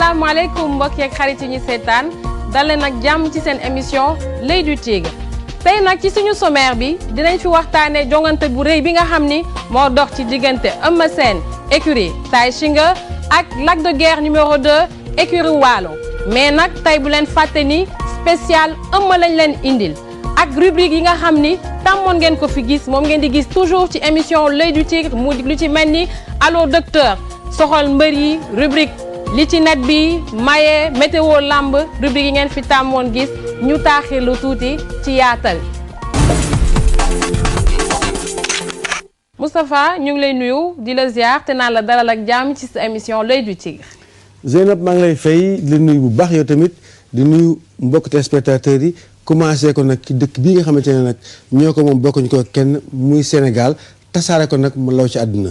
asalaamaaleykum mbokk yeeg xarit yi ñu seetaan dalee nag jàmm ci seen émission l'œil du tigre tey nag ci suñu sommaire bi dinañ fi waxtaanee jongante bu rëy bi nga xam ni moo dox ci diggante Eumeu Sène écurie Tay Shinga ak Lac de Guiers numéro 2 écurie Waalo mais nag tey bu leen fàtte ni spécial Eumeu lañ leen indil ak rubrique yi nga xam ni tàmmoon ngeen ko fi gis moom ngeen di gis toujours ci émission l'œil du tigre mu lu ci mel ni allo docteur soxal mbër yi rubrique li ci net bi maye météo lamb rubrique yi ngeen fi tàmmoon gis ñu taaxir lu tuuti ci yaatal. Moustapha ñu ngi lay nuyu di la ziar te naan la dalal ak jàmm ci sa émission l'œil du tigre. Zeynab maa ngi lay fay di nuyu bu baax yow tamit di nuyu mbokk téléspectateurs yi commencé ko nag ci dëkk bii nga xamante ne nag ñoo ko moom bokkuñu ko kenn muy Sénégal tasaare ko nag mu law ci àdduna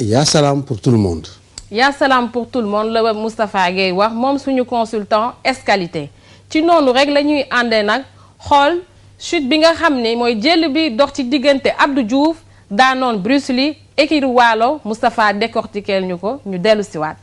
yaa salaam pour tout le monde. yaa salaam pour tout le monde la Moustapha Gueye wax moom suñu consultant Esqualité ci noonu rek la ñuy àndee nag xool chute bi nga xam ne mooy jël bi dox ci diggante Abdou Diouf daanoon Bruce Lee écurie Waalo Moustapha décortiquer ñu ko ñu dellu siwaat.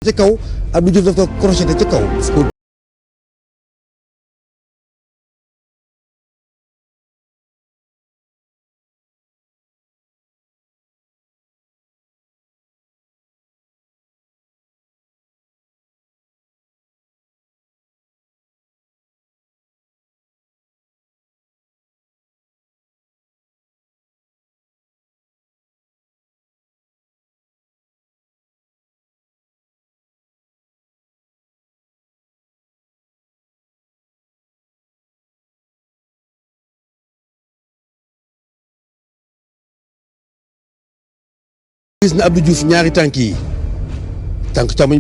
ci kaw Abdou Diouf daf ko crocheté ci kaw. gis na Abdou Diouf ñaari tànk yi tànk càmmoñ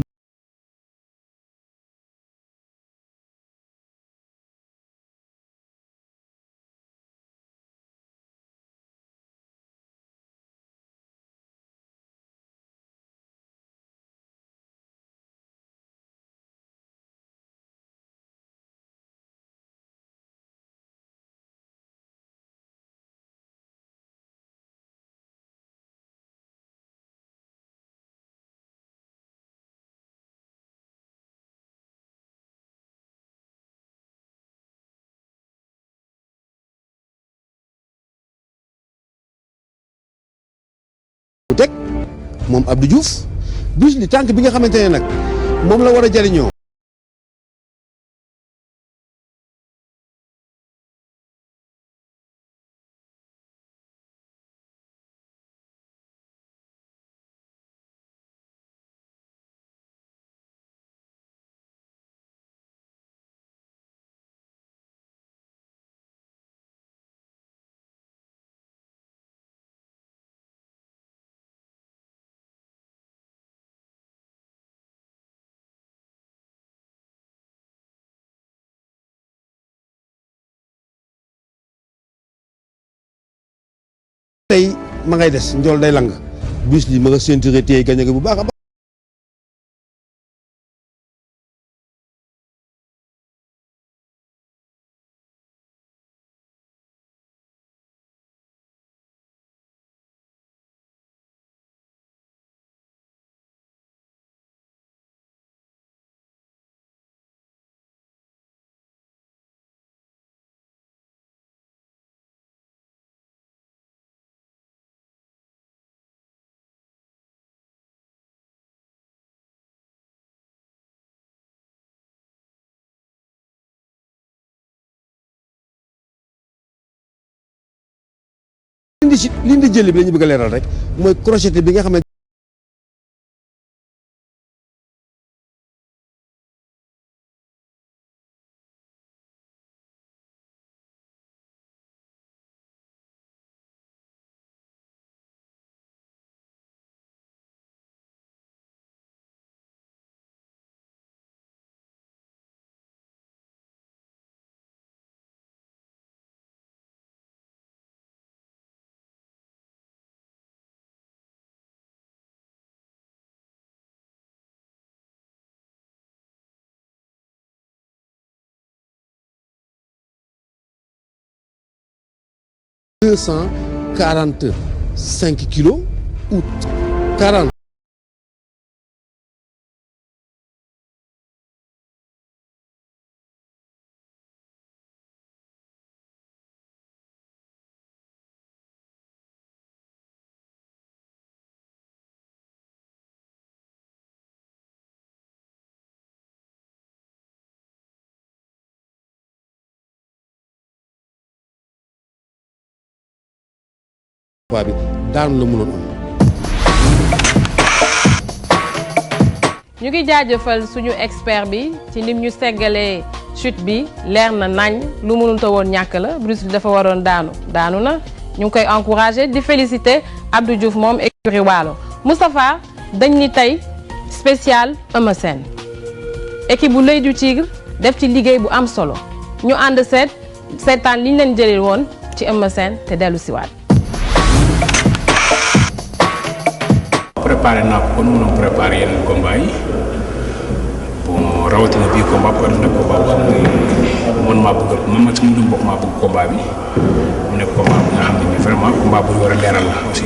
bu teg moom Abdou Diouf Bruce Lee tànk bi nga xamante ne nag moom la war a jariñoo tey ma ngay des njool day lang Bruce Lee ma nga ceinture téye gañe bu baax a baax li indi jëli bi la ñu bëgg a leeral rek mooy crocheté bi nga xam ne 245 kilos ou 40. waa bi daanu la mënoon am. ñu ngi jaajëfal suñu expert bi ci nim ñu seggalee chute bi leer na nañ lu mënut a woon ñàkk la Bruce Lee dafa waroon daanu na ñu ngi koy encouragé di féliciter Abdou Diouf moom écurie Waalo. Moustapha dañ ni tey spécial Eumeu Sène équipe bu l'Oeil du Tigre def ci liggéey bu am solo ñu ànd seetaan li ñu leen jëlee woon ci Eumeu Sène te dellu siwaat. préparé naa ko kon mënoon préparé yeneen combat yi bon rawatina bii combat bu nekk combat boo xam ne man maa bëgg man ma sama bokk maa bëgg combat bi mu nekk combat bi nga xam ne vraiment combat bu ñu war a leeral la aussi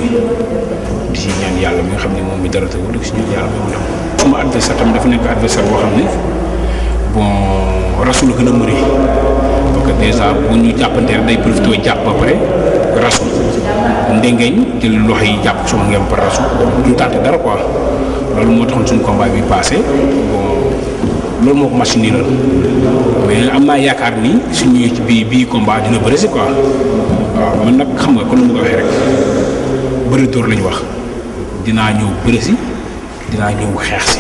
di si ñaan yàlla mi nga xam ne moom mi dara tëgul di si ñaan yàlla moom dem. sama adversaire tamit dafa nekk adversaire boo xam ne bon rasul gën a mëri parce que déjà bu ñu jàppantee day profité jàpp ba pare rasul. ndengeñ jël loxo yi jàpp suma ngeen par rasu du tànte dara quoi loolu moo taxoon suñu combat bi passé bon loolu moo ko machine la mais am naa yaakaar ni suñu ci bii combat dina bëri si quoi waaw man nag xam nga kon nu ma ko waxee rek bëri dóor la ñu wax dinaa ñëw bëri si dinaa ñëw xeex si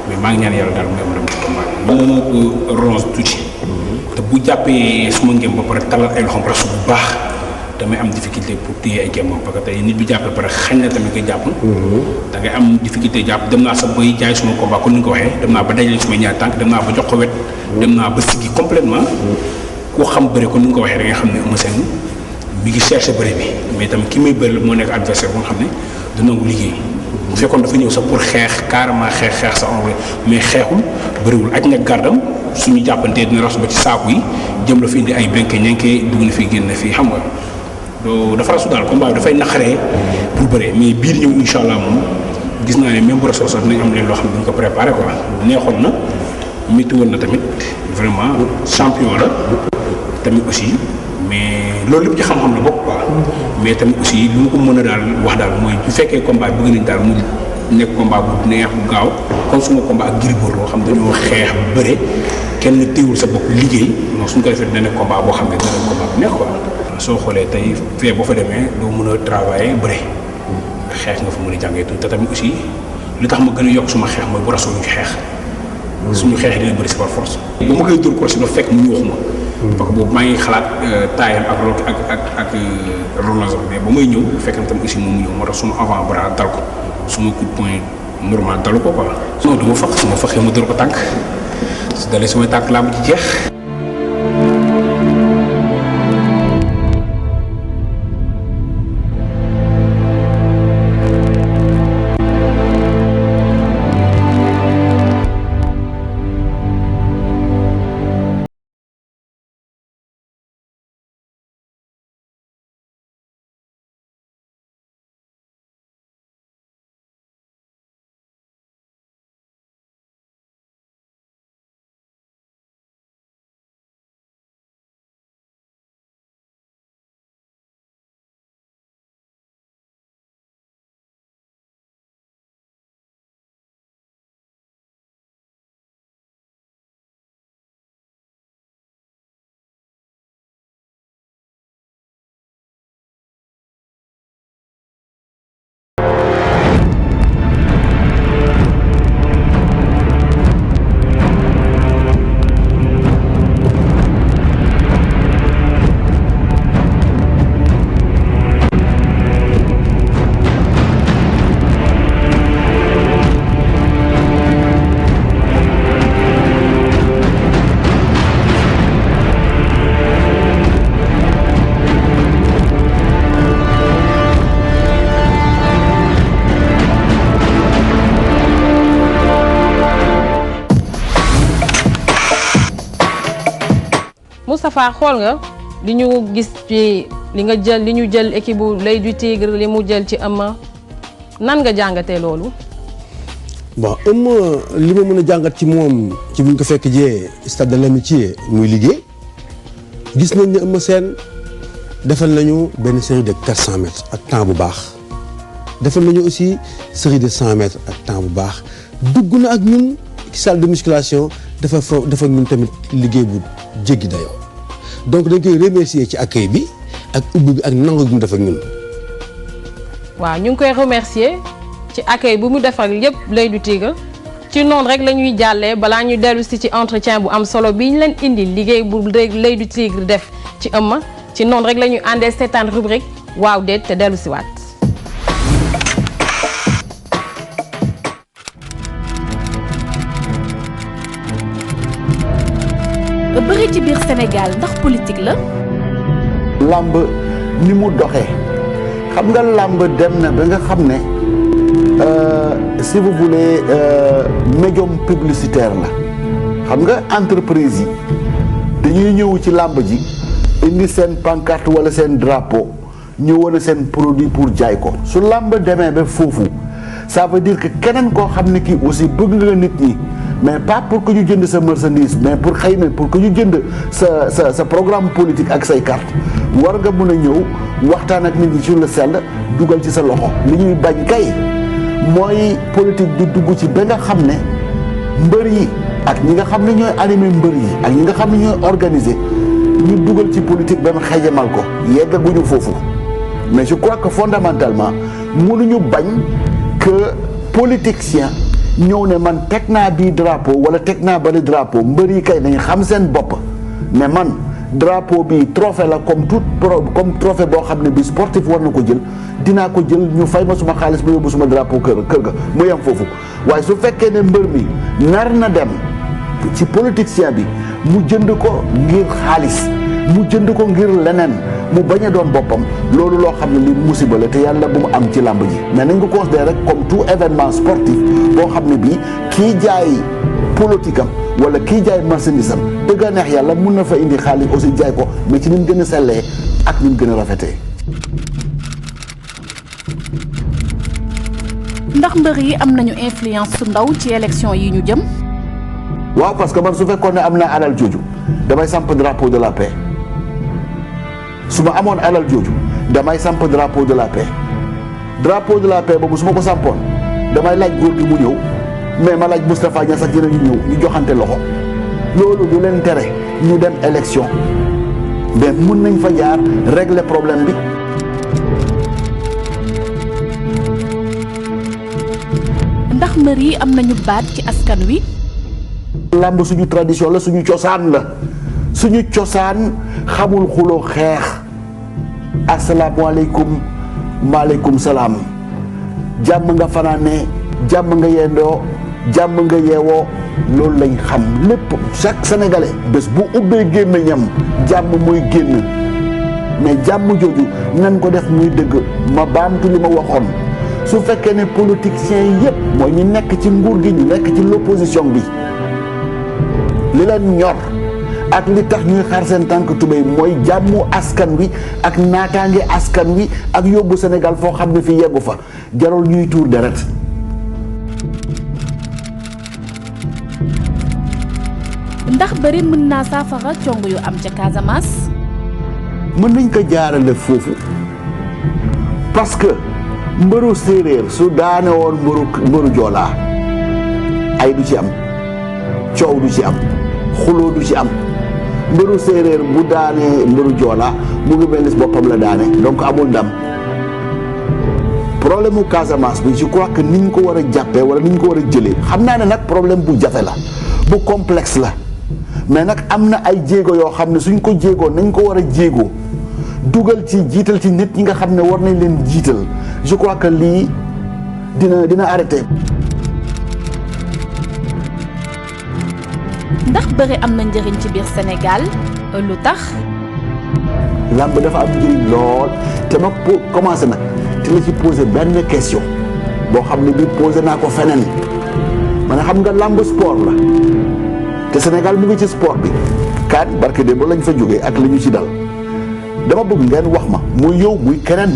mais maa ngi ñaan yàlla daal mu am dem ci combat bi. moo ko ronge tuuti te bu jàppee suma ngeen ba pare talal ay loxoom rasu bu baax. damay am difficulté pour téye ay gémmam parce que tey nit bi jàppee pare xañ na tamit koy jàpp da ngay am difficulté jàpp dem naa sax bay jaay suma combat kon ni nga ko waxee dem naa ba dajale suma ñaari tànk dem naa ba jox ko wet dem naa ba siggi complètement ku xam bëri kon ni nga ko waxee da ngay xam ne Eumeu Sène mi ngi cherché bëri bi mais tamit ki may bëri moo nekk adversaire bu nga xam ne du nangu liggéey bu fekkoon dafa ñëw sax pour xeex carrément xeex sax en mais xeexul bëriwul aj na gardam suñu jàppantee dina rasu ba ci saaku yi jëm la fi indi ay benke ñenke dugg na fii génn fii xam nga dafa rasu daal combat bi dafay naqaree pour bëree mais biir ñëw incha allah moom gis naa ne même bu rasoo sax dinañ am leen loo xam ne duñ ko préparé quoi neexoon na métti woon na tamit vraiment champion la tamit aussi mais loolu lépp ci xam-xam la bokk quoi mais tamit aussi lu mu ko mën a daal wax daal mooy bu fekkee combat bëgg nañ daal mu nekk combat bu neex bu gaaw comme suma combat ak Gris Bordeaux loo xam dañoo xeex bëre kenn téewul sa bopp liggéey non suñ ko defee dina nekk combat boo xam ne dina nekk combat bu neex quoi. soo xoolee tey fee boo fa demee doo mën a travailler bëre xeex nga fa mën a jàngee tuuti te tamit aussi li tax ma gën a yokk suma xeex mooy bu rasoo ñu ci xeex suñu xeexee dina bëri si par force ba ma koy dóor crochet dafa fekk mu ñu wax ma parce que boobu maa ngi xalaat taayam ak relation mais ba may ñëw fekk na tamit aussi moom mu ñëw moo tax suma avant bras dal ko suma coup de poing normal dalu ko quoi non du ma fax su ma faxee ma dóor ko tànk su dalee sumay tànk laa mu ci jeex Tafa xool nga li ñu gis ci li ñu jël équipe bu l'Oeil du Tigre li mu jël ci Eumeu nan nga jàngatee loolu. bon Eumeu li ma mën a jàngat ci moom ci bu ñu ko fekk jee stade de l'amitié muy liggéey gis nañ ne Eumeu Sène defal nañu benn série de 400 mètres ak temps bu baax defal nañu aussi série de 100 mètres ak temps bu baax dugg na ak ñun ci salle de musculation dafa ñun tamit liggéey bu jéggi dayoo donc dañ koy remercier ci accueil bi ak ubbi bi ak nangu bi mu def ak ñun. waaw ñu ngi koy remercier ci accueil bu mu defal yépp l'Oeil du Tigre ci noonu rek la ñuy jàllee balaa ñu dellu si ci entretien bu am solo bi ñu leen indi liggéey bu l'Oeil du Tigre def ci Eumeu ci noonu rek la ñuy àndee seetaan rubrique waaw déet te dellu si waat. bëri ci biir Sénégal ndax politique la. làmb ni mu doxee xam nga làmb dem na ba nga xam ne si vous voulez médium publicitaire la xam nga entreprise yi dañuy ñëw ci làmb ji indi seen pancarte wala seen drapeau ñu wane seen produit pour jaay ko su làmb demee ba foofu ça veut dire que keneen koo xam ne kii aussi bëgg nga nit ñi mais pas pour que ñu jënd sa marchandise mais pour xëy na pour que ñu jënd sa programme politique ak say carte war nga mën a ñëw waxtaan ak nit ñi sur le sell dugal ci sa loxo li ñuy bañ kay mooy politique du dugg ci ba nga xam ne mbër yi ak ñi nga xam ne ñooy animé mbër yi ak ñi nga xam ne ñooy organisé ñu dugal ci politique ba mu xejamal ko yeggaguñu foofu mais je crois que fondamentalement mënuñu bañ que politicien ñëw ne man teg naa bii drapeau wala teg naa bari drapeau mbër yi kay nañ xam seen bopp mais man drapeau bi trophée la comme trophée boo xam ne bi sportif war na ko jël dinaa ko jël ñu fay ma suma xaalis ba yóbbu suma drapeau kër ga mu yem foofu waaye su fekkee ne mbër mi nar na dem ci politicien bi mu jënd ko ngir xaalis mu jënd ko ngir leneen mu bañ a doon boppam loolu loo xam ne li musiba la te yàlla bu mu am ci làmb ji mais nañ ko considérer rek comme tout événement sportif boo xam ne bii kii jaay politique am wala kii jaay marchandise am dëgg a neex yàlla mun na fa indi xaalis aussi jaay ko mais ci ni mu gën a sellee ak ni mu gën a rafetee. ndax mbër yi am nañu influence su ndaw ci élection yi ñu jëm. waaw parce que man su fekkoon ne am naa alal jooju damay samp drapeau de la paix su ma amoon alal jooju damay samp drapeau de la paix drapeau de la paix boobu su ma ko sampoon damay laaj góor gi mu ñëw mais ma laaj Moustapha Niasse ak yeneen ñu ñëw ñu joxante loxo loolu du leen tere ñu dem élection mais mun nañ fa jaar régler problème bi. ndax mbër yi am nañu baat ci askan wi. làmb suñu tradition la suñu cosaan la suñu cosaan xamul xuloo xeex asalaamualeykum maaleykum salaam jàmm nga fanaane jàmm nga yendoo jàmm nga yeewoo loolu lañ xam lépp chaque sénégalais bés bu ubbee gémmiñam jàmm mooy génn mais jàmm jooju nan ko def muy dëgg ma baamtu li ma waxoon su fekkee ne politiciens yi yëpp mooy ñu nekk ci nguur gi ñu nekk ci l'opposition bi li leen ñor ak li tax ñuy xar seen tànk tubéy mooy jàmmu askan wi ak naataange askan wi ak yóbbu Sénégal foo xam ne fi yeggu fa jarul ñuy tuur deret. ndax bëri mën naa saafara cong yu am ca Casamance. mën nañ ko jaarale foofu parce que mbëru séeréer su daane woon mbëru joolaa ay du ci am coow du ci am xuloo du ci am mbëru séeréer bu daanee mbëru joolaa mu ngi mel ni boppam la daane donc amul ndam problème mu Casamance bi je crois que ni ñu ko war a jàppee wala ni ñu ko war a jëlee xam naa ne nag problème bu jafe la bu complexe la mais nag am na ay jéego yoo xam ne suñ ko jéegoo nañ ko war a jéegoo dugal ci jiital ci nit ñi nga xam ne war nañ leen jiital je crois que lii dina arrêté. ndax bëri am na njëriñ ci biir Sénégal lu tax. làmb dafa am njëriñ lool te ma commencé nag te la ci posé benn question boo xam ne bii posé naa ko feneen ma ne xam nga làmb sport la te Sénégal mu ngi ci sport bi kaan barke de ba lañ fa jógee ak li ñu ci dal dama bëgg ngeen wax ma muy yow muy keneen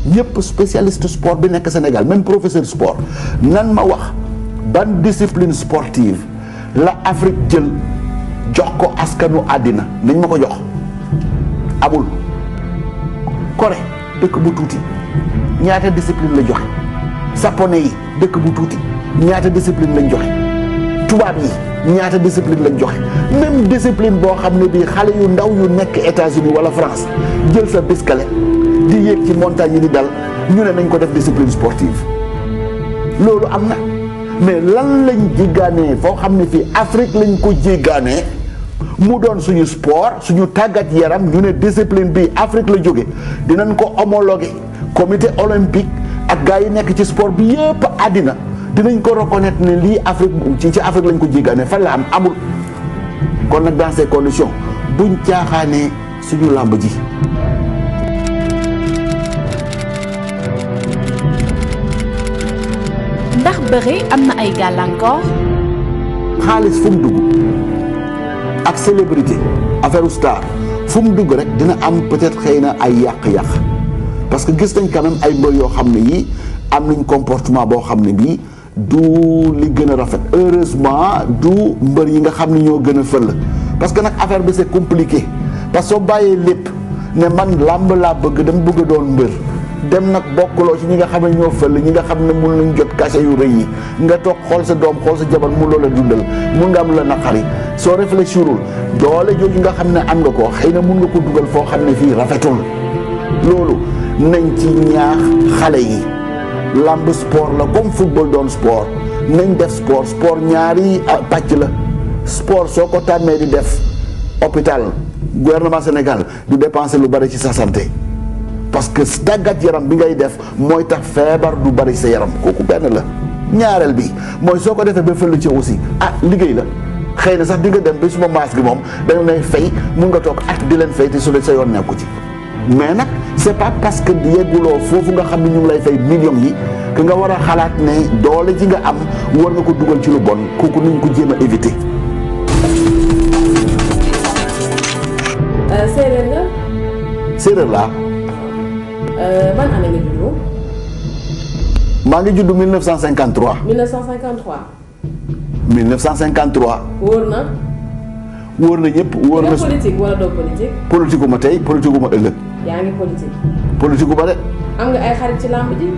ñëpp spécialiste sport bi nekk Sénégal même professeur sport nan ma wax ban discipline sportive la Afrique jël jox ko askanu àddina nañ ma ko jox amul. Corée dëkk bu tuuti ñaata discipline la joxe japonais yi dëkk bu tuuti ñaata discipline lañ joxe tubaab yi ñaata discipline lañ joxe même discipline boo xam ne bii xale yu ndaw yu nekk États-Unis wala France jël sa biskale di yéeg ci montagne yi di dal ñu ne nañ ko def discipline sportive loolu am na mais lan lañ jéggaanee foo xam ne fii Afrique lañ ko jéggaanee mu doon suñu sport suñu tàggat yaram ñu ne discipline bi Afrique la jóge dinañ ko homologué comité olympique ak gars yi nekk ci sport bi yépp àddina dinañ ko reconnaître ne lii Afrique ci Afrique lañ ko jéggaane fan la amul kon nag dans ces conditions buñ caaxaanee suñu làmb ji. ndax bëri am na ay gàllankoor. xaalis fu mu dugg ak célébrité affaire star fu mu dugg rek dina am peut-être xëy na ay yàq-yàq parce que gis nañ quand même ay mbër yoo xam ne yii am nañ comportement boo xam ne bii du li gën a rafet heureusement du mbër yi nga xam ne ñoo gën a fël parce que nag affaire bi c'est compliqué parce que soo bàyyee lépp ne man làmb laa bëgg dama bëgg doon mbër dem nag bokkuloo ci ñi nga xam ne ñoo fël ñi nga xam ne mun nañ jot cachet yu rëy yi nga toog xool sa doom xool sa jabar mun loola dundal mun nga am la naqari soo réfléchirul doole jooju nga xam ne am nga ko xëy na mun nga ko dugal foo xam ne fii rafetul loolu nañ ci ñaax xale yi lamb sport la comme football doon sport nañ def sport ñaari pàcc la sport soo ko tàmmee di def hôpital gouvernement Sénégal du dépenser lu bari ci sa santé parce que tàggat yaram bi ngay def mooy tax feebar du bari sa yaram kooku benn la ñaareel bi mooy soo ko defee ba fële ci aussi liggéey la xëy na sax di nga dem ba suma maas gi moom dañu lay fay mun nga toog at di leen fay te su dee sa yoon nekku ci mais nag c'est pas parce que yegguloo foofu nga xam ne ñu ngi lay fay millions yi que nga war a xalaat ne doole ji nga am war nga ko dugal ci lu bon kooku nañ ko jéem a éviter. séeréer nga. séeréer laa. ban année nga juddu. maa ngi juddu 1953. 1953. 1953. wóor na. wóor na ñëpp wóor na. politique wala doo politique. politique ma tey politique ma ëllëg. yaa ngi politique. politique ma de. am nga ay xarit ci làmb ji.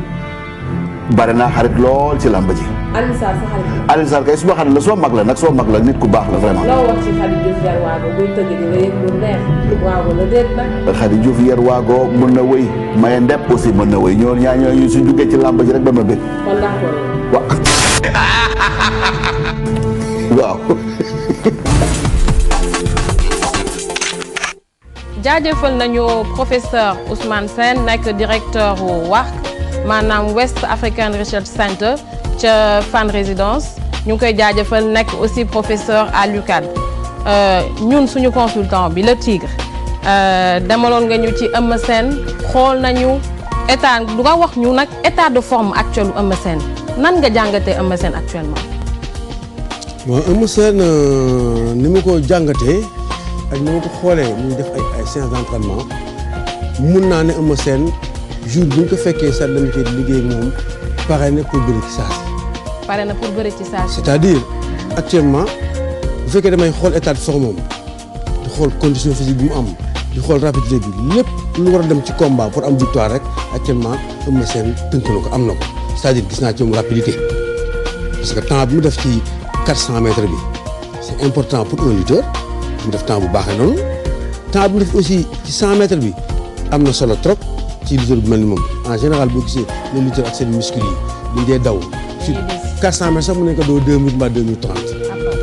bari naa xarit lool ci làmb ji. Alioune Sarr sa xarit. Alioune Sarr kay suma xarit la soo mag la nag soo mag la nit ku baax la vraiment. loo wax ci Khady Diouf Yar Waago buy tëgg di nga yëg lu neex waaw wala déet nag. Khady Diouf Yar Waago mën na wëy Maye Ndepp aussi mën na wëy ñoo ñaa ñooñu su duggee ci làmb ji rek ba ma bëgg. kon d'accord. waaw. jaajëfal nañu professeur Ousmane Sène nekk directeur wu WARC maanaam West African Research Center ca Fann Résidence ñu ngi koy jaajëfal nekk aussi professeur à l'UCAD ñun suñu consultant bi le Tigre demaloon nga ñu ci Eumeu Sène xool nañu état du nga wax ñu nag état de forme actuel u Eumeu Sène nan nga jàngatee Eumeu Sène actuellement. bon Eumeu Sène ni ma ko jàngatee ak ni ma ko xoolee muy def ay séances d'entraînement mun naa ne Eumeu Sène jour bu ñu ko fekkee sax dama koy liggéey ak moom pare na pour bëri ci saa si. pare na pour bëri ci saa si. c'est-à-dire actuellement bu fekkee damay xool état de forme moom di xool condition physique bi mu am di xool rapidité bi lépp lu war a dem ci combat pour am victoire rek actuellement Eumeu Sène tënk na ko am na ko c'est-à-dire gis naa ci moom rapidité parce que temps bi mu def ci 400 mètres bi c'est important pour un lutteur mu def temps bu baaxee noonu temps bi mu def aussi ci 100 mètres bi am na solo trop ci lutteur bu mel ni moom en général boo gisee les lutteurs ak seen muscles yi buñ dee daw sur 400 mètres sax mën nañ ko doo 2 minutes mbaa 2 minutes 30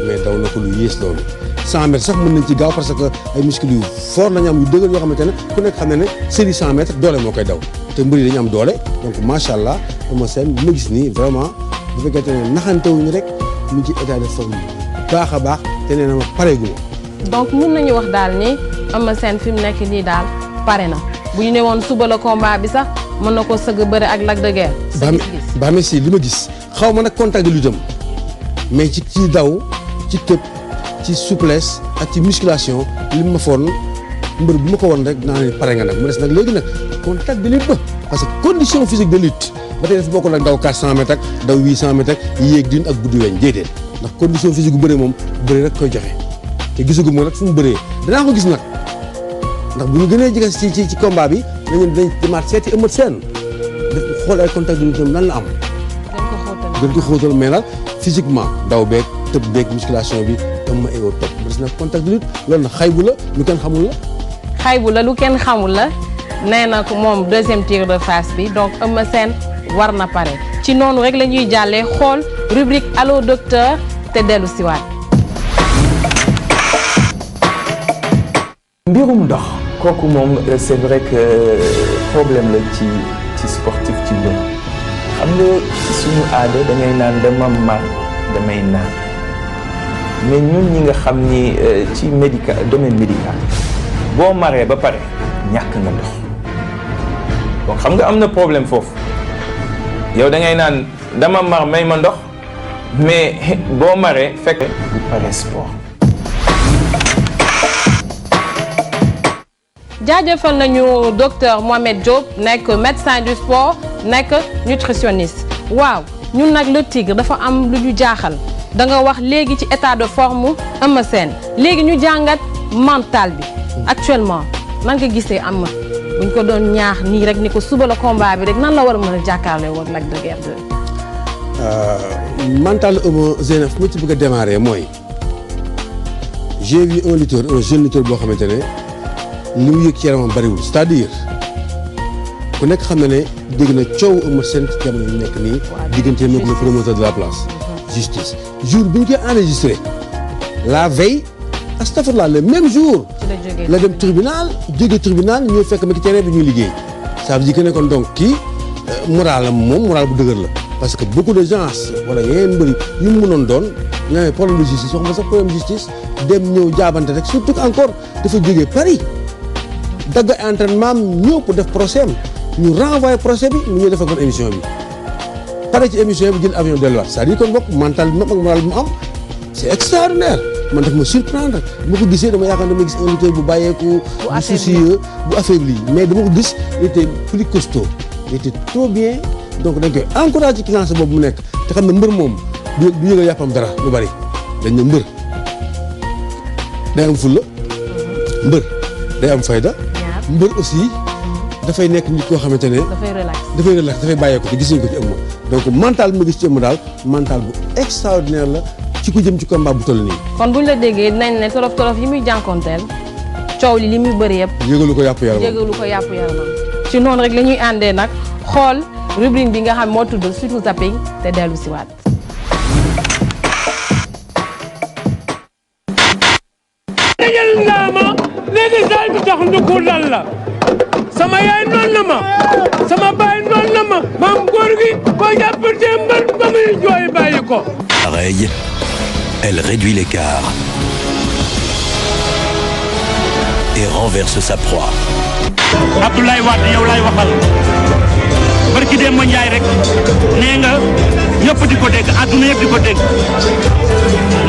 mais daw na ko lu yées loolu 100 mètres sax mën nañ ci gaaw parce que ay muscles yu fort lañu am yu dëgër yoo xamante ne ku nekk xam ne ne série 100 mètres doole moo koy daw te mbir yi dañu am doole donc macha allah Eumeu Sène bi ma gis nii vraiment bu fekkente ne naxantewuñu rek mu ngi ci état de forme baax a baax te nee na ma pareegu ma. donc mun nañu wax daal ni Eumeu Sène fi mu nekk nii daal pare na bu ñu ne woon suba la combat bi sax mën na ko sëgg bëre ak Lac de Guiers. ba mais si li ma gis xaw ma nag contact de lutte am mais ci daw ci tëb ci souplesse ak ci musculation li ma foon mbër bu ma ko woon rek naa ne pare nga nag mu des nag léegi nag contact de lutte ba parce que condition physique de lutte ba tey dafa bokk nag daw 400 mètres ak daw 800 mètres ak yéeg din ak guddi weñ déedéet ndax condition physique bu bëree moom bëri rek koy joxe te gisagu ma nag fu mu bëree danaa ko gis nag ndax bu ñu gënee jege ci combat bi dañ demaat seeti Eumeu Sène def xool ay contact de lutte nan la am. gën ko xóotal mais nag physiquement daw beeg tëb beeg musculation bi am ma ay au top parce que nag contact de lutte loolu nag xaybu la lu kenn xamul la. xaybu la lu kenn xamul la nee na ko moom deuxième tir de face bi donc Eumeu Sène war na pare ci noonu rek la ñuy jàllee xool rubrique allo docteur te dellu siwaat. mbirum ndox kooku moom c'est vrai que problème la ci sportif ci mbir xam nga ci suñu aada da ngay naan dama mar damay naan mais ñun ñi nga xam ni ci domaine médical boo maree ba pare ñàkk nga ndox donc xam nga am na problème foofu yow da ngay naan dama mar may ma ndox mais boo maree fekk bu pare sport. jaajëfal nañu docteur Mohamed Diop nekk médecin du sport nekk nutritionniste waaw ñun nag le tigre dafa am lu ñu jaaxal da nga wax léegi ci état de forme Eumeu Sène léegi ñu jàngat mental bi actuellement nan nga gisee am buñ ko doon ñaax nii rek ni ko suba la combat bi rek nan la war a mën a jàkkaarloo ak Lac de Guiers 2. mental Eumeu Sène fu ma ci bëgg a démarrer mooy j'ai vu un lutteur un jeune lutteur boo xamante ne. li mu yëg ci yaramam bariwul c'est-à-dire ku nekk xam na ne dégg na coow Eumeu Sène ci jamono yu nekk nii diggante ak le promoteur de la place justice jour bi ñu koy enregistré la veille astafurlah le même jour la dem tribunal jóge tribunal ñoo fekk ma ci terrain bi ñuy liggéey ça veut dire que ne kon donc kii moral am moom moral bu dëgër la parce que beaucoup de gens wala yeneen mbëri yu mu mënoon doon nga ne problème de justice wax ma sax problème de justice dem ñëw jaabante rek surtout encore dafa jógee Paris dagg entraînement ñëw pour def procès am ñu renvoyé procès bi ñu ñuy def ak émission bi pare ci émission bi jël avion delluwaat c'est-à-dire kon bokk mental bi ak moral bi mu am c'est extraordinaire man daf ma surprendre bu ma ko gisee dama yaakaar dama gis un lutteur bu bàyyeeku bu soucieux bu affaibli mais dama ko gis il était plus costaud il était trop bien donc dañ koy encouragé ci lancé boobu mu nekk te xam ne mbër moom du yëgal yàppam dara lu bari dañ ne mbër day am fulla mbër day am fayda mbër aussi dafay nekk nit koo xamante ne dafay relax dafay bàyyeeku te gis nañ ko ci Eumeu donc mental bi ma gis ci Eumeu daal mental bu extraordinaire la ci ku jëm ci combat bu toll nii. kon buñ la déggee dinañ ne tolof tolof yi muy jànkonteel coow li muy bëri yëpp. yëgalu ko yàpp yaramam ci noonu rek la ñuy àndee nag xool rubrique bi nga xam moo tudd surtout zapping te dellu si waat. léegi daal bi tax nduku dal la sama yaay noon na ma sama baay noon na ma maam góor gi boo jàppatee mbër ba muy jooy bàyyi ko. Pareil, elle réduit l'écart et renverse sa proie. Abdoulaye Wade yow laay waxal barki dem ma Njaay rek nee nga ñëpp di ko dégg àdduna yëpp di ko dégg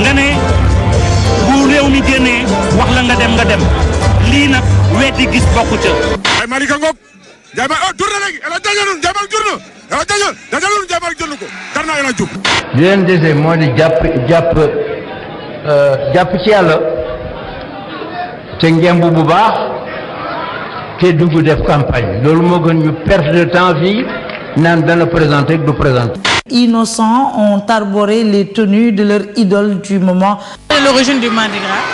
nga ne bu réew mi génnee wax la nga dem lii nag weddi gis bokku ca. ay Malika Ngop Ndiaye ma oh tourné léegi El Hadj Dajalun Ndiaye ma tourné El Hadj Dajalun Ndiaye ma jënd ko jar naa El Hadj Diouf. li leen dese moo di jàpp ci yàlla te ngemb bu baax te dugg def campagne loolu moo gën ñu perte de temps fii naan dana présenter du présenter. Innocents ont arboré les tenues de leur idole du moment. L'origine du Mardi Gras.